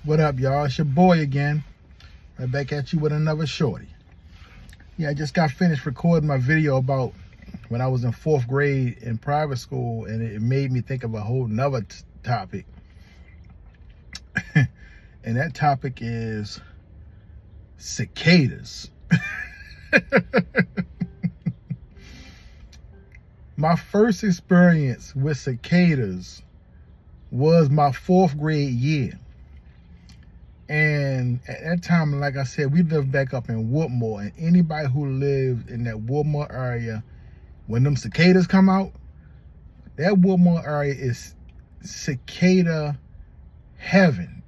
What up, y'all? It's your boy again. Right back at you with another shorty. Yeah, I just got finished recording my video about when I was in 4th grade in private school, and it made me think of a whole nother topic. And that topic is cicadas. My first experience with cicadas was my 4th grade year. And at that time, like I said, we lived back up in Woodmore, and anybody who lived in that Woodmore area, when them cicadas come out, that Woodmore area is cicada heaven.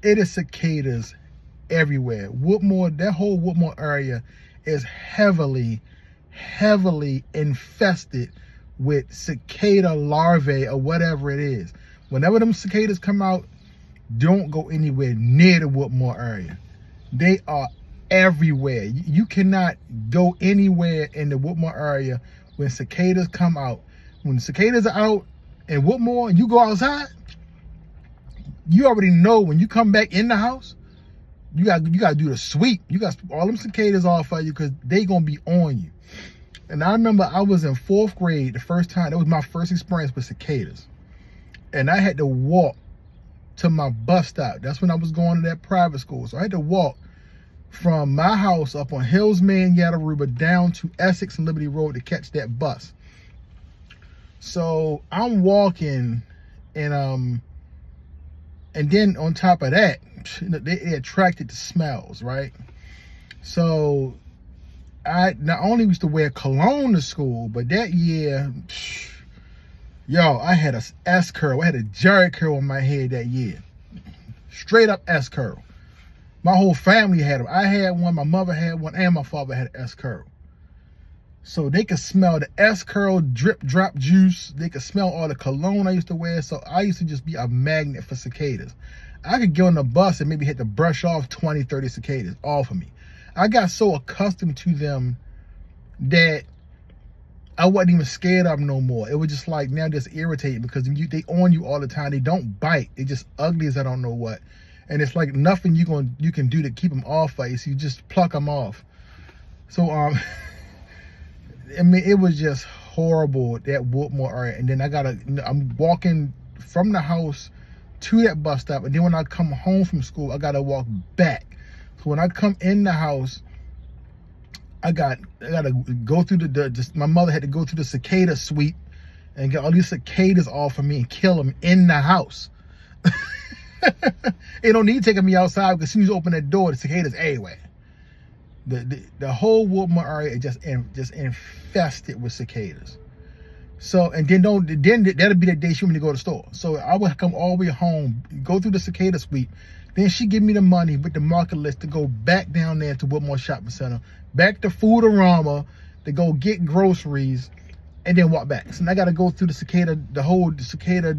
It is cicadas everywhere. Woodmore, that whole Woodmore area is heavily infested with cicada larvae or whatever it is. Whenever them cicadas come out, don't go anywhere near the Woodmore area. They are everywhere. You cannot go anywhere in the Woodmore area when cicadas come out. When the cicadas are out in Woodmore and you go outside, you already know when you come back in the house, you got to do the sweep. You got all them cicadas off of you because they gonna be on you. And I remember I was in 4th grade the first time. That was my first experience with cicadas, and I had to walk to my bus stop. That's when I was going to that private school. So I had to walk from my house up on Hillsman, Yattaruba, down to Essex and Liberty Road to catch that bus. So I'm walking, and then on top of that, they attracted to smells, right? So I not only used to wear cologne to school, but that year, yo, I had a S curl. I had a Jerry curl on my head that year. Straight up S curl. My whole family had them. I had one, my mother had one, and my father had an S curl. So they could smell the S curl drip drop juice. They could smell all the cologne I used to wear. So I used to just be a magnet for cicadas. I could get on the bus and maybe had to brush off 20, 30 cicadas off of me. I got so accustomed to them that I wasn't even scared of them no more. It was just like now just irritating because they on you all the time. They don't bite. They just ugly as I don't know what. And it's like nothing you can do to keep them off of you. So you just pluck them off. So I mean, it was just horrible, that Woodmore area. And then I'm walking from the house to that bus stop, and then when I come home from school, I gotta walk back. So when I come in the house, I gotta go through my mother had to go through the cicada sweep and get all these cicadas off of me and kill them in the house. It don't need taking me outside because as soon as you open that door, the cicadas everywhere. The whole Woodmore area is just infested with cicadas. So, and then that'll be the day she want me to go to the store. So I would come all the way home, go through the cicada sweep. Then she give me the money with the market list to go back down there to Woodmore Shopping Center, back to Foodorama to go get groceries, and then walk back. So now I got to go through the whole cicada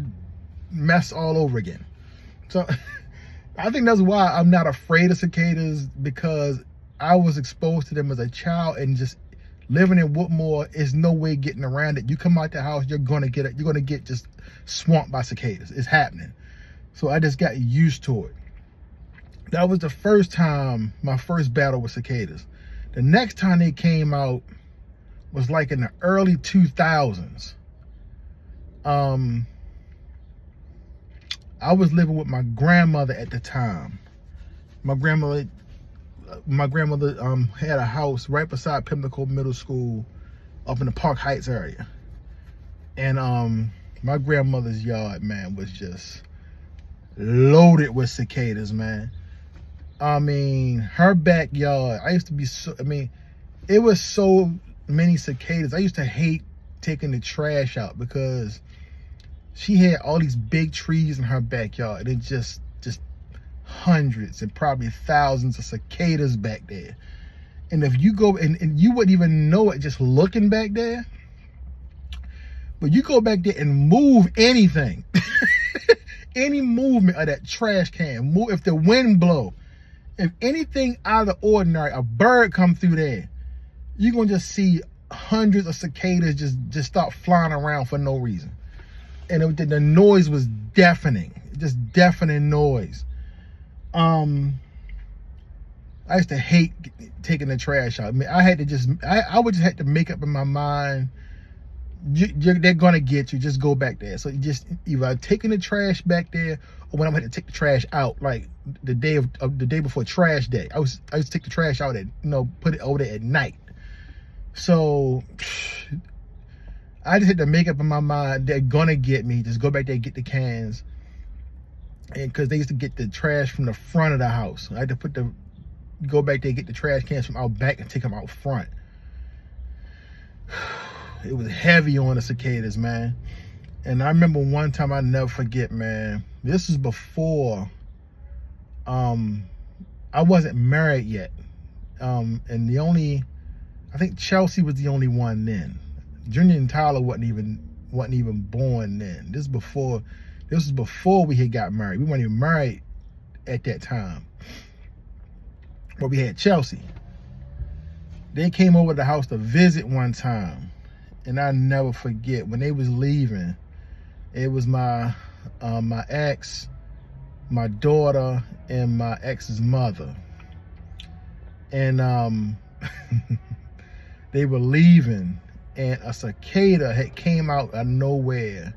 mess all over again. So I think that's why I'm not afraid of cicadas, because I was exposed to them as a child, and just living in Woodmore is no way getting around it. You come out the house, you're gonna get just swamped by cicadas. It's happening. So I just got used to it. That was the first time, my first battle with cicadas. The next time they came out was like in the early 2000s. I was living with my grandmother at the time. My grandmother had a house right beside Pimlico Middle School up in the Park Heights area. And my grandmother's yard, man, was just loaded with cicadas, man. I mean, her backyard, it was so many cicadas. I used to hate taking the trash out because she had all these big trees in her backyard, and just hundreds and probably thousands of cicadas back there. And if you go and you wouldn't even know it just looking back there, but you go back there and move anything, any movement of that trash can, move, if the wind blow, if anything out of the ordinary, a bird come through there, you're gonna just see hundreds of cicadas just start flying around for no reason. And the noise was deafening. just deafening noise. I used to hate taking the trash out. I mean, I would just have to make up in my mind, they're gonna get you. Just go back there. So you just either taking the trash back there, or when I'm going to take the trash out, like the day before trash day, I used to take the trash out at, put it over there at night. So I just had to make up in my mind, they're gonna get me. Just go back there and get the cans. And because they used to get the trash from the front of the house, I had to go back there and get the trash cans from out back and take them out front. It was heavy on the cicadas, man. And I remember one time, I never forget, man. This is before I wasn't married yet. And I think Chelsea was the only one then. Junior and Tyler wasn't even born then. This was before we had got married. We weren't even married at that time. But we had Chelsea. They came over to the house to visit one time. And I never forget, when they was leaving, it was my ex, my daughter, and my ex's mother. And they were leaving, and a cicada had came out of nowhere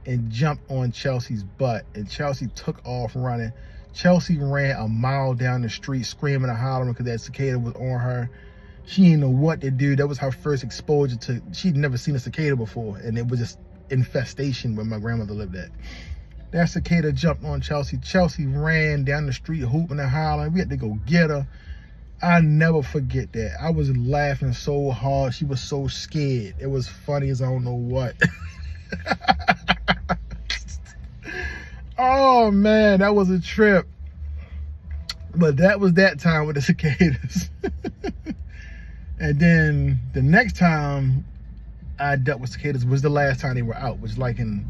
and jumped on Chelsea's butt, and Chelsea took off running. Chelsea ran a mile down the street screaming and hollering because that cicada was on her. She didn't know what to do. That was her first exposure to, she'd never seen a cicada before, and it was just infestation where my grandmother lived at. That cicada jumped on Chelsea. Chelsea ran down the street hooping and hollering. We had to go get her. I never forget that. I was laughing so hard. She was so scared. It was funny as I don't know what. Oh man, that was a trip. But that was that time with the cicadas. And then the next time I dealt with cicadas was the last time they were out, which was like in,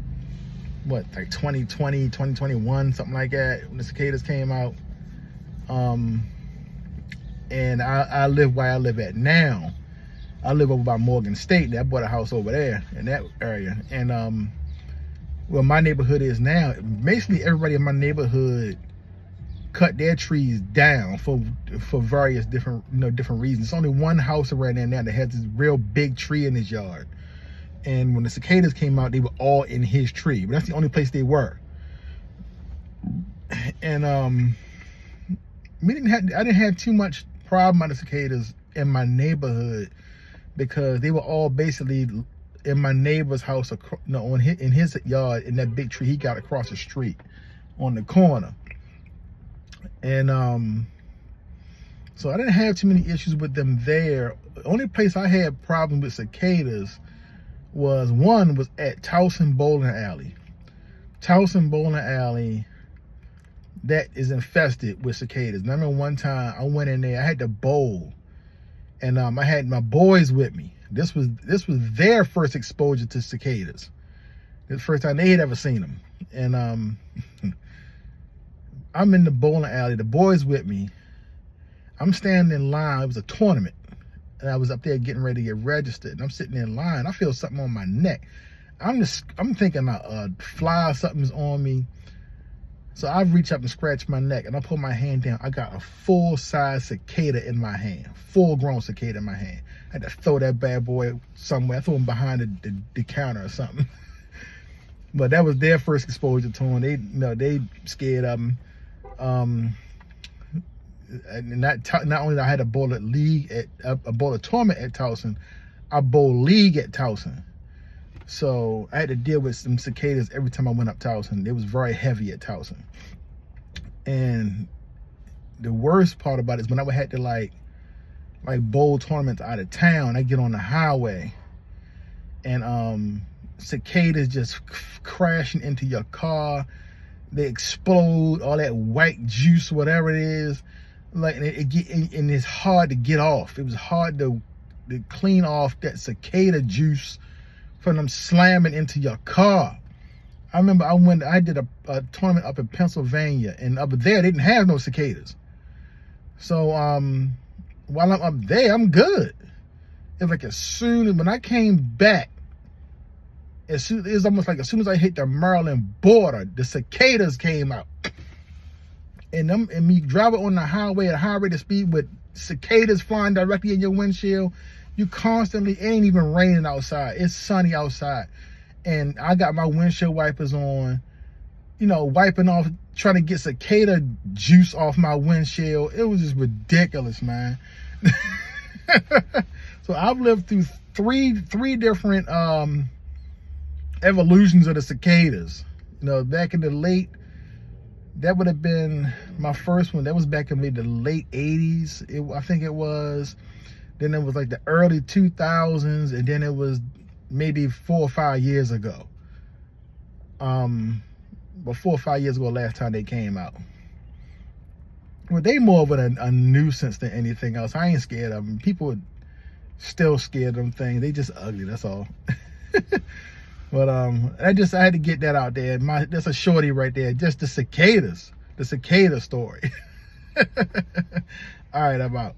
what, like 2020, 2021, something like that, when the cicadas came out. And I live where I live at now. I live over by Morgan State. I bought a house over there in that area. And where my neighborhood is now, basically everybody in my neighborhood cut their trees down for various different reasons. There's only one house around there now that has this real big tree in his yard. And when the cicadas came out, they were all in his tree. But that's the only place they were. And I didn't have too much problem with the cicadas in my neighborhood because they were all basically in my neighbor's house, in his yard, in that big tree he got across the street on the corner. And so I didn't have too many issues with them there. The only place I had problems with cicadas was at Towson Bowling Alley. Towson Bowling Alley, that is infested with cicadas. And I remember one time I went in there, I had to bowl, and I had my boys with me. This was their first exposure to cicadas. The first time they had ever seen them. And I'm in the bowling alley, the boys with me. I'm standing in line. It was a tournament, and I was up there getting ready to get registered. And I'm sitting in line. I feel something on my neck. I'm thinking a fly or something's on me. So I reach up and scratch my neck, and I pull my hand down. I got a full-size cicada in my hand, full-grown cicada in my hand. I had to throw that bad boy somewhere. I threw him behind the counter or something. But that was their first exposure to him. They scared of him. And not only did I had a bowl of tournament at Towson, I bowl league at Towson. So I had to deal with some cicadas every time I went up Towson. It was very heavy at Towson. And the worst part about it is when I had to like bowl tournaments out of town, I get on the highway and cicadas just crashing into your car. They explode, all that white juice, whatever it is. And it's hard to get off. It was hard to clean off that cicada juice from them slamming into your car. I remember I did a tournament up in Pennsylvania, and up there they didn't have no cicadas. So while I'm up there, I'm good. It's like as soon as when I came back it was almost like as soon as I hit the Maryland border, the cicadas came out. And me driving on the highway at a high rate of speed with cicadas flying directly in your windshield, you constantly, it ain't even raining outside. It's sunny outside. And I got my windshield wipers on, you know, wiping off, trying to get cicada juice off my windshield. It was just ridiculous, man. So I've lived through three different evolutions of the cicadas. You know, back in the late, that would have been my first one. That was back in maybe the late 80s, I think it was. Then it was like the early 2000s, and then it was maybe 4 or 5 years ago. But 4 or 5 years ago, last time they came out. Well, they more of a nuisance than anything else. I ain't scared of them. People are still scared of them things. They just ugly, that's all. But I had to get that out there. That's a shorty right there. Just the cicada story. All right, I'm out.